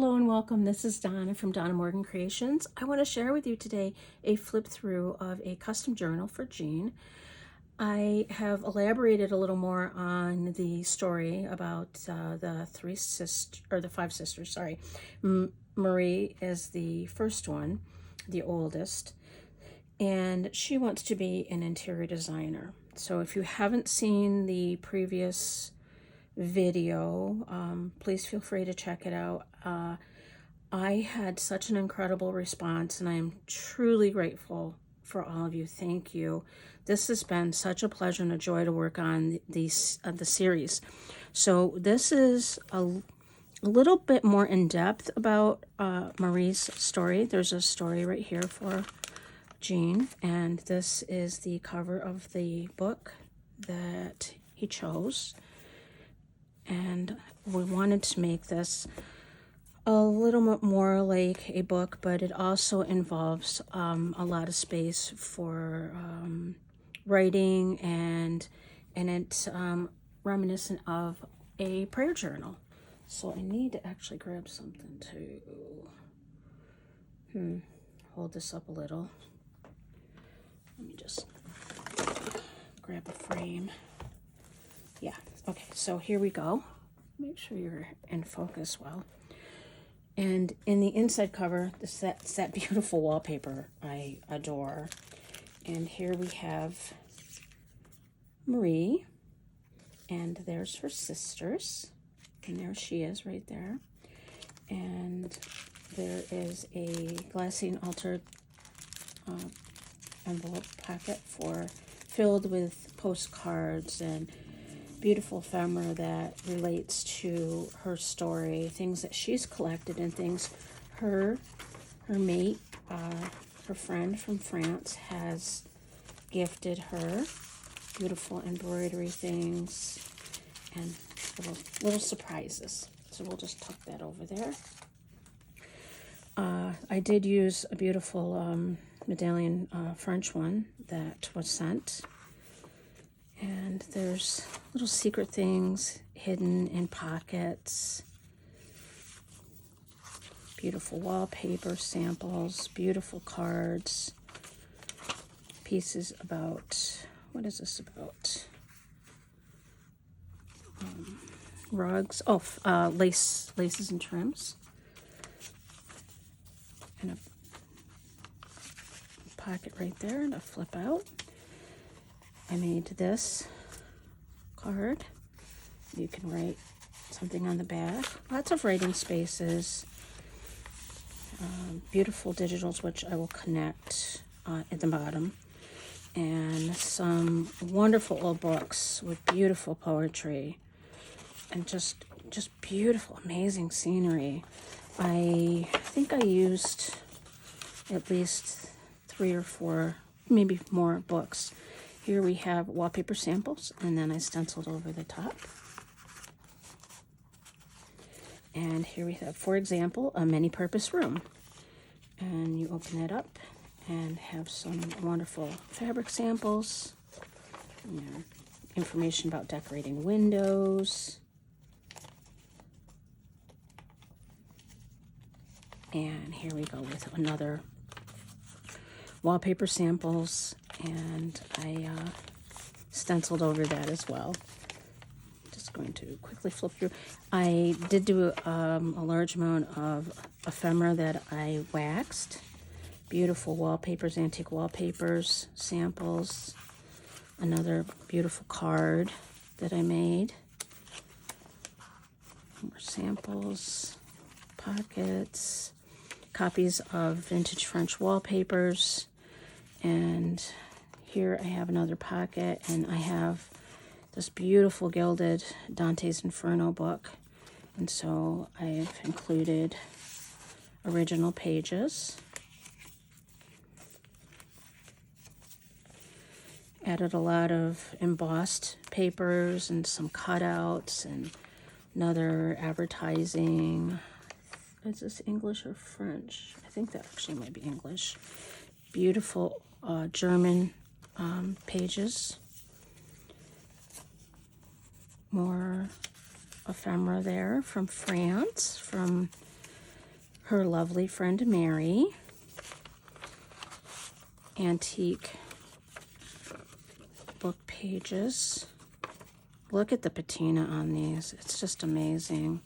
Hello and welcome. This is Donna from Donna Morgan Creations. I want to share with you today a flip through of a custom journal for Jean. I have elaborated a little more on the story about the five sisters. Sorry, Marie is the first one, the oldest, and she wants to be an interior designer. So if you haven't seen the previous video, please feel free to check it out. I had such an incredible response, and I am truly grateful for all of you. Thank you. This has been such a pleasure and a joy to work on the series. So this is a little bit more in depth about Marie's story. There's a story right here for Jean, and this is the cover of the book that he chose. And we wanted to make this a little bit more like a book, but it also involves a lot of space for writing, and it's reminiscent of a prayer journal. So I need to actually grab something to hold this up a little. Let me just grab a frame. Yeah, okay, so here we go. Make sure you're in focus well. And in the inside cover, that's that beautiful wallpaper I adore. And here we have Marie, and there's her sisters. And there she is right there. And there is a glassine altered envelope pocket filled with postcards and beautiful ephemera that relates to her story, things that she's collected, and things her mate, her friend from France, has gifted her. Beautiful embroidery things and little surprises. So we'll just tuck that over there. I did use a beautiful medallion French one that was sent. And there's little secret things hidden in pockets. Beautiful wallpaper samples, beautiful cards, pieces about, what is this about? Rugs, laces and trims. And a pocket right there to flip out. I made this card. You can write something on the back. Lots of writing spaces. Beautiful digitals, which I will connect at the bottom. And some wonderful old books with beautiful poetry. And just beautiful, amazing scenery. I think I used at least 3 or 4, maybe more books. Here we have wallpaper samples, and then I stenciled over the top. And here we have, for example, a many-purpose room. And you open it up and have some wonderful fabric samples, information about decorating windows. And here we go with another wallpaper samples, and I stenciled over that as well. Just going to quickly flip through. I did do a large amount of ephemera that I waxed. Beautiful wallpapers, antique wallpapers, samples. Another beautiful card that I made. More samples, pockets, copies of vintage French wallpapers. And here I have another pocket, and I have this beautiful gilded Dante's Inferno book. And so I've included original pages. Added a lot of embossed papers and some cutouts and another advertising. Is this English or French? I think that actually might be English. Beautiful German pages. More ephemera there from France, from her lovely friend Mary. Antique book pages. Look at the patina on these. It's just amazing.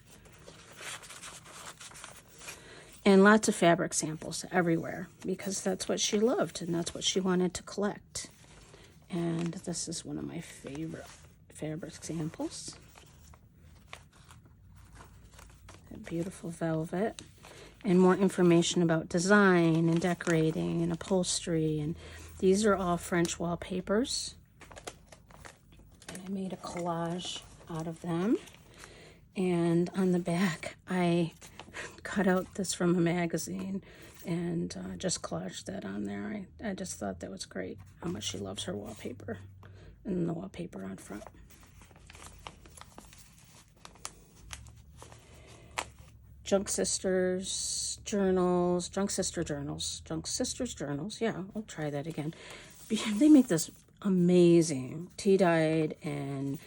And lots of fabric samples everywhere because that's what she loved and that's what she wanted to collect. And this is one of my favorite fabric samples. That beautiful velvet. And more information about design and decorating and upholstery. And these are all French wallpapers. And I made a collage out of them. And on the back, I cut out this from a magazine and just collaged that on there. I just thought that was great, how much she loves her wallpaper and the wallpaper on front. Junk Sisters journals, Junk Sisters journals. Yeah, I'll try that again. They make this amazing tea-dyed and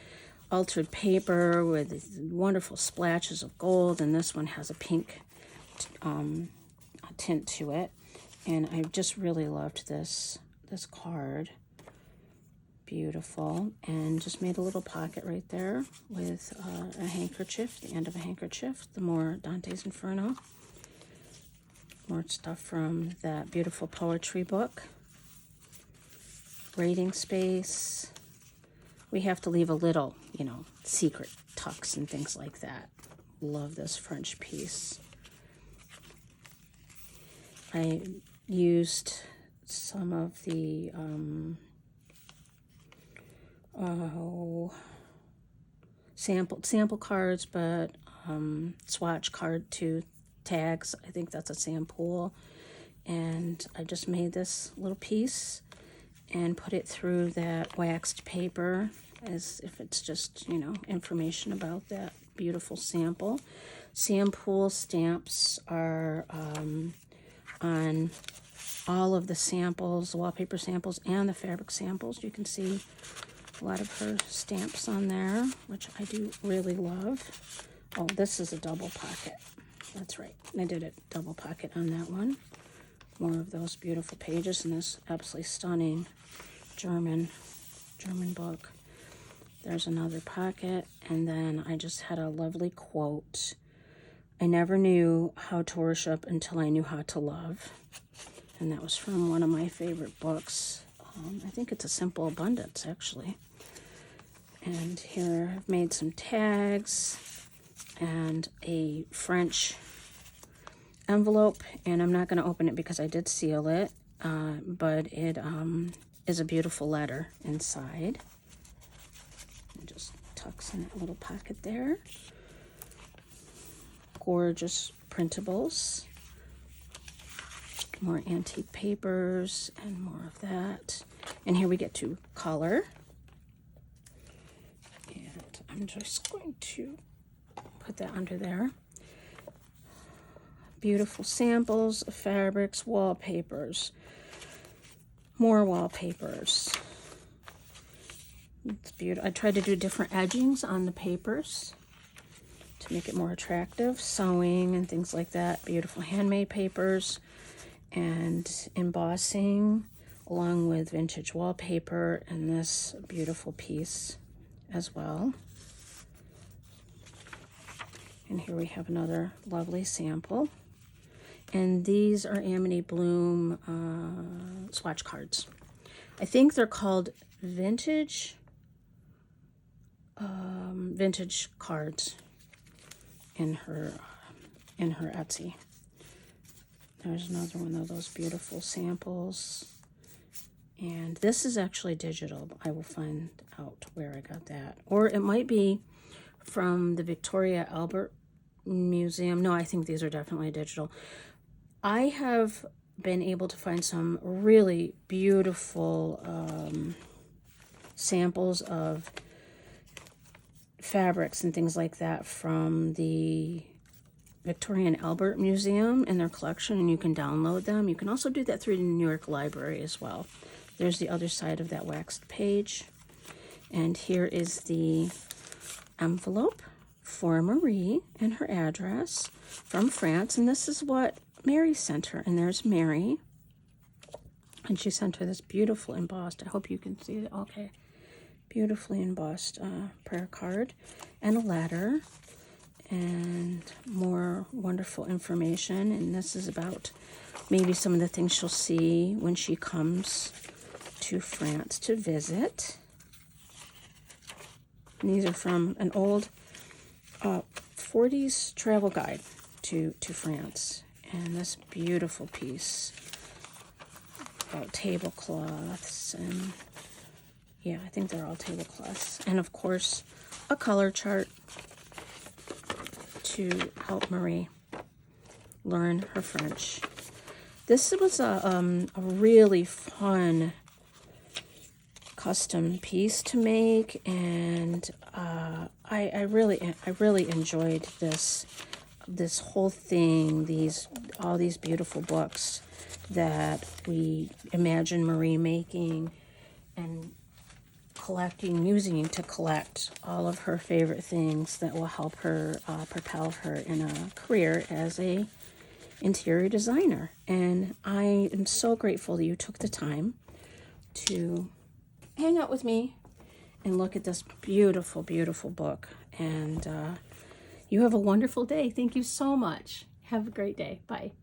altered paper with wonderful splashes of gold, and this one has a pink tint to it. And I just really loved this card. Beautiful. And just made a little pocket right there with a handkerchief, the end of a handkerchief, the more Dante's Inferno. More stuff from that beautiful poetry book. Rating space. We have to leave a little, you know, secret tucks and things like that. Love this French piece. I used some of the sample cards, but swatch card to tags. I think that's a SamPool. And I just made this little piece and put it through that waxed paper as if it's just, you know, information about that beautiful sample. SamPool stamps are on all of the samples, the wallpaper samples and the fabric samples. You can see a lot of her stamps on there, which I do really love. Oh, this is a double pocket. That's right. I did a double pocket on that one. More of those beautiful pages in this absolutely stunning German book. There's another pocket, and then I just had a lovely quote. I never knew how to worship until I knew how to love. And that was from one of my favorite books. I think it's A Simple Abundance, actually. And here I've made some tags and a French envelope, and I'm not going to open it because I did seal it, but it is a beautiful letter inside. It just tucks in that little pocket there. Gorgeous printables. More antique papers and more of that. And here we get to color. And I'm just going to put that under there. Beautiful samples of fabrics, wallpapers. More wallpapers. It's beautiful. I tried to do different edgings on the papers to make it more attractive. Sewing and things like that. Beautiful handmade papers and embossing along with vintage wallpaper and this beautiful piece as well. And here we have another lovely sample. And these are AmityBloom swatch cards. I think they're called vintage cards in her Etsy. There's another one of those beautiful samples. And this is actually digital. I will find out where I got that. Or it might be from the Victoria Albert Museum. No, I think these are definitely digital. I have been able to find some really beautiful samples of fabrics and things like that from the Victoria and Albert Museum in their collection, and you can download them. You can also do that through the New York Library as well. There's the other side of that waxed page. And here is the envelope for Marie and her address from France. And this is what Mary sent her. And there's Mary. And she sent her this beautiful embossed, I hope you can see it, okay, beautifully embossed prayer card and a letter and more wonderful information. And this is about maybe some of the things she'll see when she comes to France to visit. And these are from an old 40s travel guide to France. And this beautiful piece about tablecloths, and yeah, I think they're all tablecloths. And of course, a color chart to help Marie learn her French. This was a really fun custom piece to make, and I really enjoyed this whole thing. All these beautiful books that we imagine Marie making and collecting, using to collect all of her favorite things that will help her propel her in a career as a interior designer. And I am so grateful that you took the time to hang out with me and look at this beautiful, beautiful book. And you have a wonderful day. Thank you so much. Have a great day. Bye.